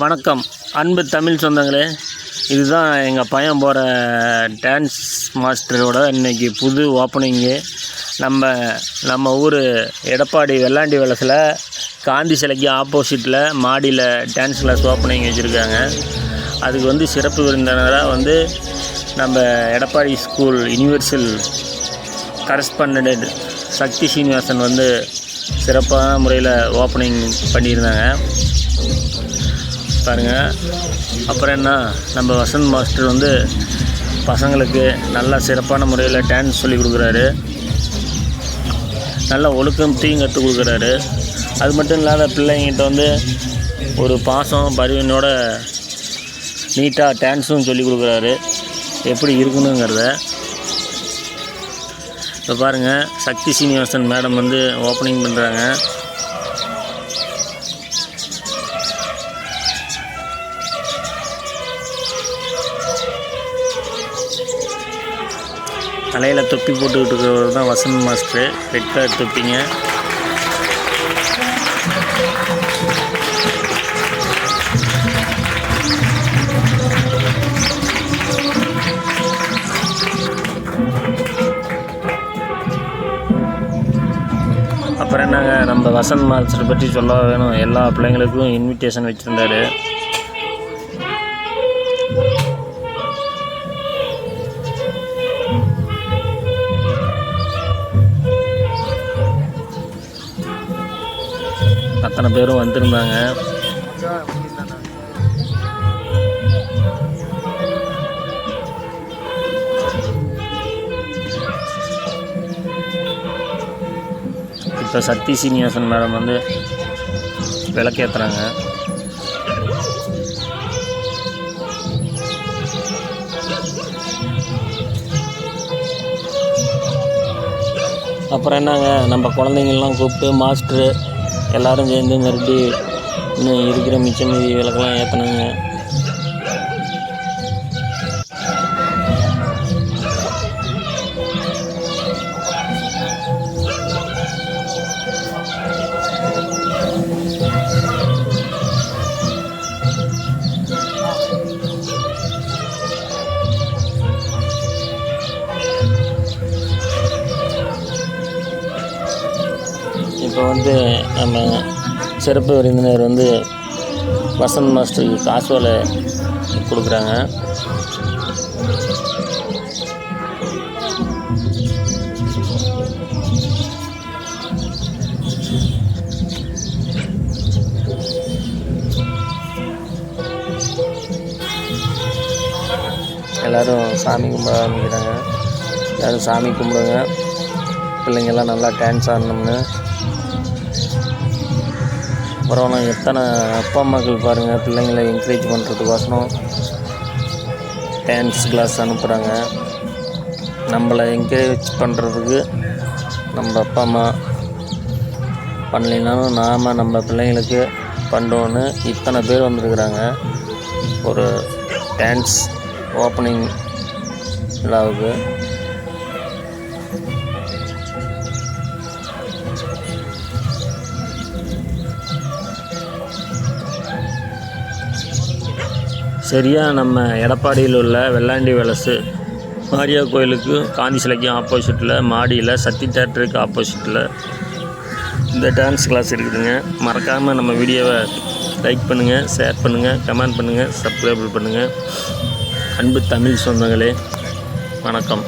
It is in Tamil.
வணக்கம் அன்பு தமிழ் சொந்தங்களே, இதுதான் எங்கள் பையன் போகிற டான்ஸ் மாஸ்டரோட இன்றைக்கி புது ஓப்பனிங்கு. நம்ம ஊர் எடப்பாடி வெள்ளாண்டி வலசில் காந்தி சிலைக்கு ஆப்போசிட்டில் மாடியில் டான்ஸ் கிளாஸ் ஓப்பனிங் வச்சுருக்காங்க. அதுக்கு சிறப்பு விருந்தினராக நம்ம எடப்பாடி ஸ்கூல் யூனிவர்சல் கரஸ்பாண்டன்ட் சக்தி சீனிவாசன் சிறப்பான முறையில் ஓப்பனிங் பண்ணியிருந்தாங்க பாருங்கள். அப்புறம் என்ன, நம்ம வசந்த் மாஸ்டர் பசங்களுக்கு நல்லா சிறப்பான முறையில் டான்ஸ் சொல்லி கொடுக்குறாரு. நல்லா ஒழுக்கத்தையும் கற்றுக் கொடுக்குறாரு. அது மட்டும் இல்லாத பிள்ளைங்கிட்ட ஒரு பாசம் பரிவினோட நீட்டாக டான்ஸும் சொல்லி கொடுக்குறாரு, எப்படி இருக்கணுங்கிறத. இப்போ பாருங்கள், சக்தி சீனிவாசன் மேடம் ஓப்பனிங் பண்ணுறாங்க. தலையில் தொப்பி போட்டுக்கிட்டு இருக்கிறவர் தான் வசந்த் மாஸ்டர், ரெட் கலர் தொப்பிங்க. அப்புறம் என்னங்க, நம்ம வசந்த் மாஸ்டர் பற்றி சொல்ல வேணும், எல்லா பிள்ளைங்களுக்கும் இன்விடேஷன் வச்சுருந்தாரு. அத்தனை பேரும் வந்திருந்தாங்க. இப்போ சக்தி சீனிவாசன் மேடம் விளக்கேற்றுறாங்க. அப்புறம் என்னங்க, நம்ம குழந்தைங்கள்லாம் கூப்பிட்டு மாஸ்டரு எல்லோரும் சேர்ந்து மறுபடி இன்னும் இருக்கிற மிச்ச மீதி விளக்கெல்லாம் ஏற்றினாங்க. இப்போ நம்ம சிறப்பு விருந்தினர் வசந்த் மாஸ்டருக்கு காசோலை கொடுக்குறாங்க. எல்லோரும் சாமி கும்பிட ஆரம்பிக்கிறாங்க. எல்லோரும் சாமி கும்பிடுங்க, பிள்ளைங்கள்லாம் நல்லா டான்ஸ் ஆடணும்னு. அப்புறம் எத்தனை அப்பா அம்மாக்கள் பாருங்கள், பிள்ளைங்களை என்கரேஜ் பண்ணுறதுக்கோசரம் டான்ஸ் கிளாஸ் அனுப்புகிறாங்க. நம்மளை என்கரேஜ் பண்ணுறதுக்கு நம்ம அப்பா அம்மா பண்ணலைனாலும் நாம் நம்ம பிள்ளைங்களுக்கு பண்ணுறோன்னு இத்தனை பேர் வந்திருக்கிறாங்க ஒரு டான்ஸ் ஓப்பனிங் விழாவுக்கு. சரியாக நம்ம எடப்பாடியில் உள்ள வெள்ளாண்டி வலசு மாரியா கோயிலுக்கு காந்தி சிலைக்கும் ஆப்போசிட்டில் மாடியில் சக்தி தேட்டருக்கு ஆப்போசிட்டில் இந்த டான்ஸ் கிளாஸ் இருக்குதுங்க. மறக்காமல் நம்ம வீடியோவை லைக் பண்ணுங்கள், ஷேர் பண்ணுங்கள், கமெண்ட் பண்ணுங்கள், சப்ஸ்கிரைப் பண்ணுங்கள். அன்பு தமிழ் சொந்தங்களே, வணக்கம்.